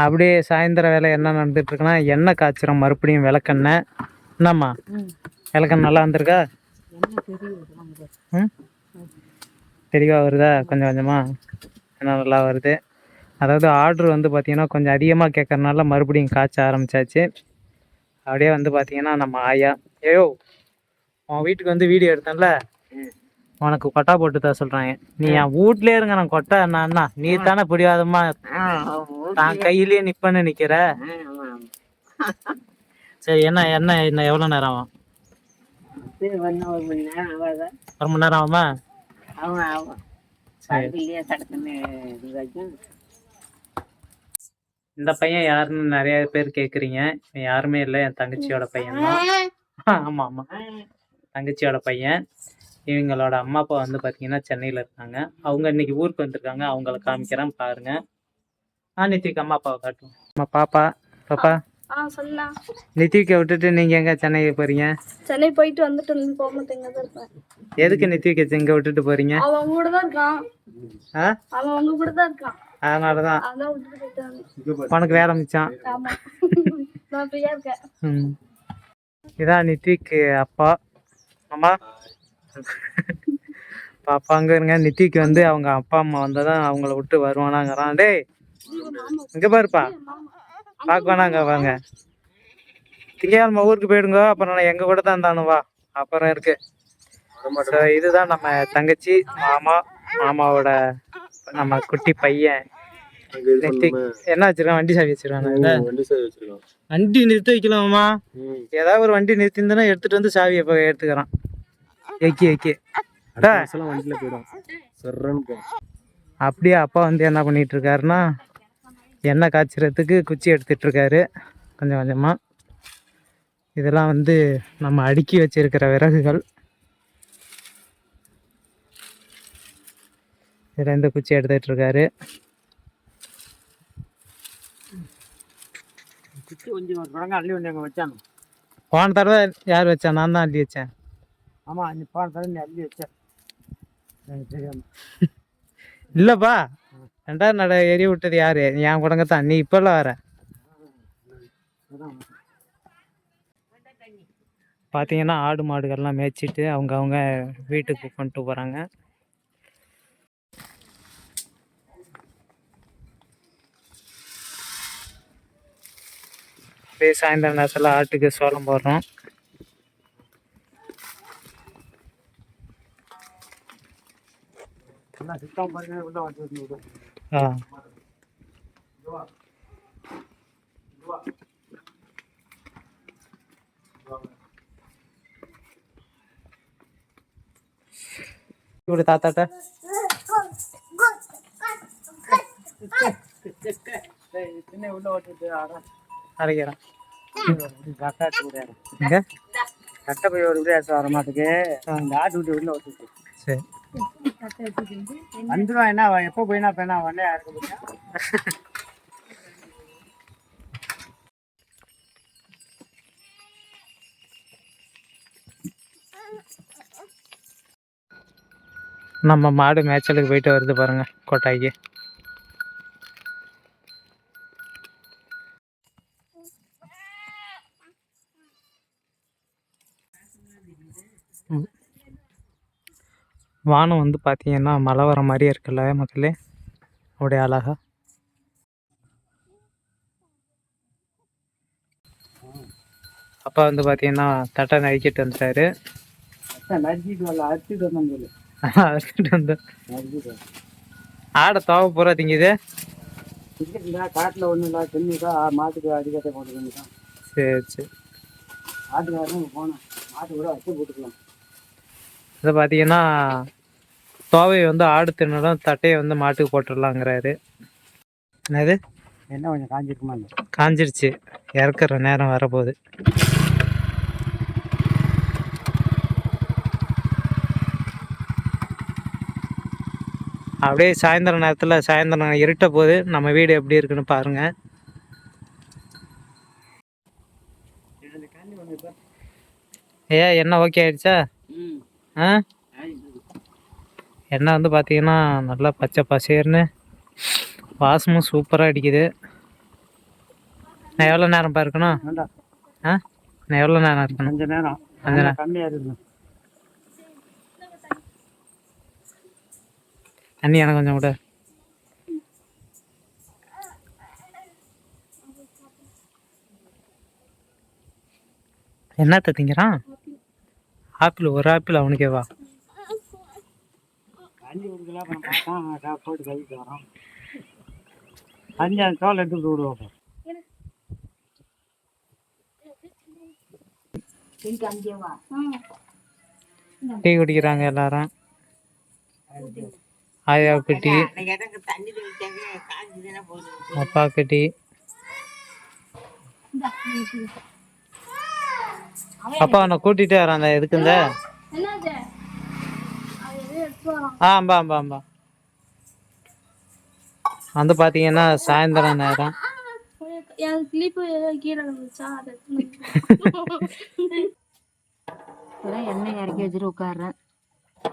அப்படியே சாயந்தரம் வேலை என்ன நடந்துட்டு இருக்குன்னா எண்ணெய் காய்ச்சிரும் மறுபடியும் விளக்கெண்ணெய். என்னம்மா விளக்கெண்ணெய் நல்லா வந்திருக்கா? ம் தெளிவாக வருதா? கொஞ்சம் கொஞ்சமாக என்ன நல்லா வருது. அதாவது ஆர்டர் வந்து பார்த்திங்கன்னா கொஞ்சம் அதிகமாக கேட்கறனால மறுபடியும் காய்ச்ச ஆரம்பித்தாச்சு. அப்படியே வந்து பார்த்திங்கன்னா நம்ம ஆயா, ஏயோ உன் வீட்டுக்கு வந்து வீடியோ எடுத்தேன்ல, உனக்கு கொட்டா போட்டு தான் சொல்கிறாங்க. நீ என் வீட்லேயே இருங்க, நான் கொட்டா என்ன நீ தானே பிடிவாதமா நான் கையிலேயே நிற்பேன்னு நிற்கிற. சரி என்ன என்ன இன்னும் எவ்வளோ நேரம் ஆகும்? 1 மணி நேரம் ஆகுமா? இந்த பையன் யாருன்னு நிறைய பேர் கேட்குறீங்க. யாருமே இல்லை, என் தங்கச்சியோட பையன் தான். ஆமாம் ஆமாம், தங்கச்சியோட பையன். இவங்களோட அம்மா அப்பா வந்து பார்த்தீங்கன்னா சென்னையில் இருக்காங்க. அவங்க இன்னைக்கு ஊருக்கு வந்திருக்காங்க. அவங்கள காமிக்கிறேன் பாருங்க. நித்திக்கு அம்மா அப்பாவை காட்டும். அம்மா பாப்பா பாப்பா சொல்லலாம். நித்திகை விட்டுட்டு நீங்க எங்க சென்னைக்கு போறீங்க? சென்னை போயிட்டு வந்துட்டு போக மாட்டேங்க தான் இருப்பேன். எதுக்கு நித்திகை எங்க விட்டுட்டு போறீங்க? அவன் கூட தான் இருக்கான். அவன் அவங்க கூட தான் இருக்கான். அதனாலதான் அதான் விட்டுட்டு போயிட்டாங்க. உனக்கு வேலை மிச்சம். ஆமா, நான் ஃப்ரீயா இருக்கேன். இதான் நித்திக்கு அப்பா அம்மா. பாப்பாங்க இருங்க. நித்திக்கு வந்து அவங்க அப்பா அம்மா வந்ததான் அவங்கள விட்டு வருவானாங்கிறான். டேய் இங்க பாருப்பா, பார்க்க வேணாங்க வாங்க. திங்கக்கிழமை ஊருக்கு போயிடுங்க, அப்புறம் நான் எங்க கூட தான் தானுவா அப்புறம் இருக்கு. இதுதான் நம்ம தங்கச்சி, மாமா, மாமாவோட நம்ம குட்டி பையன். என்ன வச்சிருக்கான்? வண்டி சாவி வச்சிருக்கான். வண்டி நிறுத்தி வைக்கலாமா? ஏதாவது ஒரு வண்டி நிறுத்திருந்தா எடுத்துட்டு வந்து சாவியை எடுத்துக்கிறான். அப்படியே அப்பா வந்து என்ன பண்ணிட்டு இருக்காருன்னா எண்ணெய் காய்ச்சறதுக்கு குச்சி எடுத்துட்டு இருக்காரு கொஞ்சம் கொஞ்சமா. இதெல்லாம் வந்து நம்ம அடுக்கி வச்சிருக்கிற விறகுகள். இதுல இருந்து குச்சி எடுத்துட்டு இருக்காரு. போன தடவை யார் வச்சா? நான் தான் அள்ளி வச்சேன். ஆமா, போன தடவை நீ அள்ளி வச்ச. இல்லப்பா, 2வது நட எரிய விட்டது யாரு? என் குடங்க தான். நீ இப்பெல்லாம் வர பார்த்தீங்கன்னா ஆடு மாடுகள்லாம் மேய்ச்சிட்டு அவங்க வீட்டுக்கு கொண்டு போகிறாங்க. அப்படியே சாயந்தரம் நேரத்தில் ஆட்டுக்கு சோளம் போடுறோம். இப்படி தாத்தாட்ட அரைக்கிறான். கட்டை போய் ஒரு வர மாட்டுக்கு ஆட்டு விட்டு உள்ள ஓட்டுச்சு. சரி வந்துடும். என்ன எப்போ போயினா இப்போ என்ன வந்தே யாருக்கு போய் நம்ம மாடு மேய்ச்சலுக்கு போயிட்டு வருது பாருங்க கொட்டாய்க்கு. வானம் வந்து பார்த்தீங்கன்னா மழை வர மாதிரியே இருக்குல்ல மக்களே, அப்படியே அழகா. அப்பா வந்து பார்த்தீங்கன்னா தட்டை நறுக்கிட்டு வந்துட்டாரு. அறுத்துட்டு வந்து ஆடை தோவை பூரா திங்குது. காட்டில் ஒன்றும் இல்லை, தின்னுக்கா மாட்டுக்கு அடிக்கட்டை போட்டுருந்துதான். சரி சரி, ஆட்டுக்காரன் போனேன், மாட்டு கூட வச்சு போட்டுக்கலாம். இதை பார்த்தீங்கன்னா தோவையை வந்து ஆடு தின்னதும் தட்டையை வந்து மாட்டுக்கு போட்டுடலாங்கிறாரு. என்னது என்ன கொஞ்சம் காஞ்சிருக்குமா? காஞ்சிருச்சு, இறக்குற நேரம் வரப்போகுது. அப்படியே சாயந்தரம் நேரத்தில் சாயந்தரம் இருட்ட போது நம்ம வீடு எப்படி இருக்குன்னு பாருங்க. என்ன ஓகே ஆயிடுச்சா? எண்ணெய் வந்து பார்த்தீங்கன்னா நல்லா பச்சை பசேர்னு வாசமும் சூப்பராக அடிக்குது. நான் எவ்வளோ நேரம்ப்பா இருக்கணும்? ஆ நான் எவ்வளோ நேரம் இருக்கணும்? கொஞ்ச நேரம் கொஞ்ச நேரம் கம்மியாக இருக்கணும். தண்ணி எனக்கு கொஞ்சம் கூட. என்னத்த திங்கிறான்? ஆப்பிள், ஒரு ஆப்பிள் அவனுக்கேவா? தண்ணி கொடுக்கல அப்புறம் பார்த்தா போட்டு கழிக்க வரோம். தண்ணி அந்த தோல் எடுத்து விடுவோம். டீ குடிக்கிறாங்க எல்லாரும். ஆயாவுக்கு டீ, அப்பாவுக்கு டீ. அப்பா அவனை கூட்டிகிட்டே வரான். அந்த எதுக்கு இந்த என்னது அது எதுவும் எடுத்து வரோம். ஆம்பா ஆம்பா ஆம்பா வந்து பார்த்தீங்கன்னா சாயந்தரம் நேரம். என் கிளிப்பு கீழே இருந்துச்சா அது எண்ணெய் இறக்கி வச்சுட்டு உட்காடுறேன்.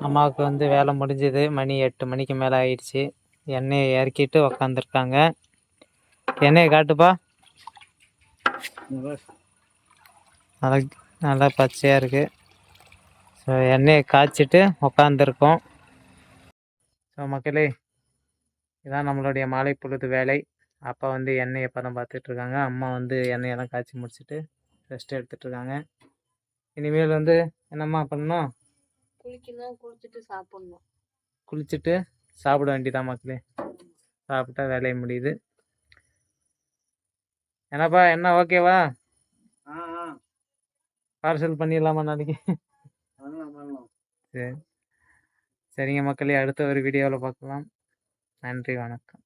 அம்மாவுக்கு வந்து வேலை முடிஞ்சது. மணி 8 மணிக்கு மேலே ஆயிடுச்சு. எண்ணெயை இறக்கிட்டு உக்காந்துருக்காங்க. எண்ணெயை காட்டுப்பா. நல்லா நல்லா பச்சையாக இருக்குது. ஸோ எண்ணெயை காய்ச்சிட்டு உக்காந்துருக்கோம். ஸோ மக்களே, இதான் நம்மளுடைய மாலை பொழுது வேலை. அப்பா வந்து எண்ணெயை பதம் பார்த்துட்ருக்காங்க. அம்மா வந்து எண்ணெயெல்லாம் காய்ச்சி முடிச்சுட்டு ரெஸ்ட் எடுத்துட்ருக்காங்க. இனிமேல் வந்து என்னம்மா பண்ணணும்? குளிக்கணும், குளிச்சுட்டு சாப்பிடணும். குளிச்சுட்டு சாப்பிட வேண்டியதான் மக்களே. சாப்பிட்டா வேலையை முடியுது. என்னப்பா, என்ன ஓகேவா? பார்சல் பண்ணிடலாமா நாளைக்கு? சரி சரிங்க மக்களே, அடுத்த ஒரு வீடியோவில் பார்க்கலாம். நன்றி, வணக்கம்.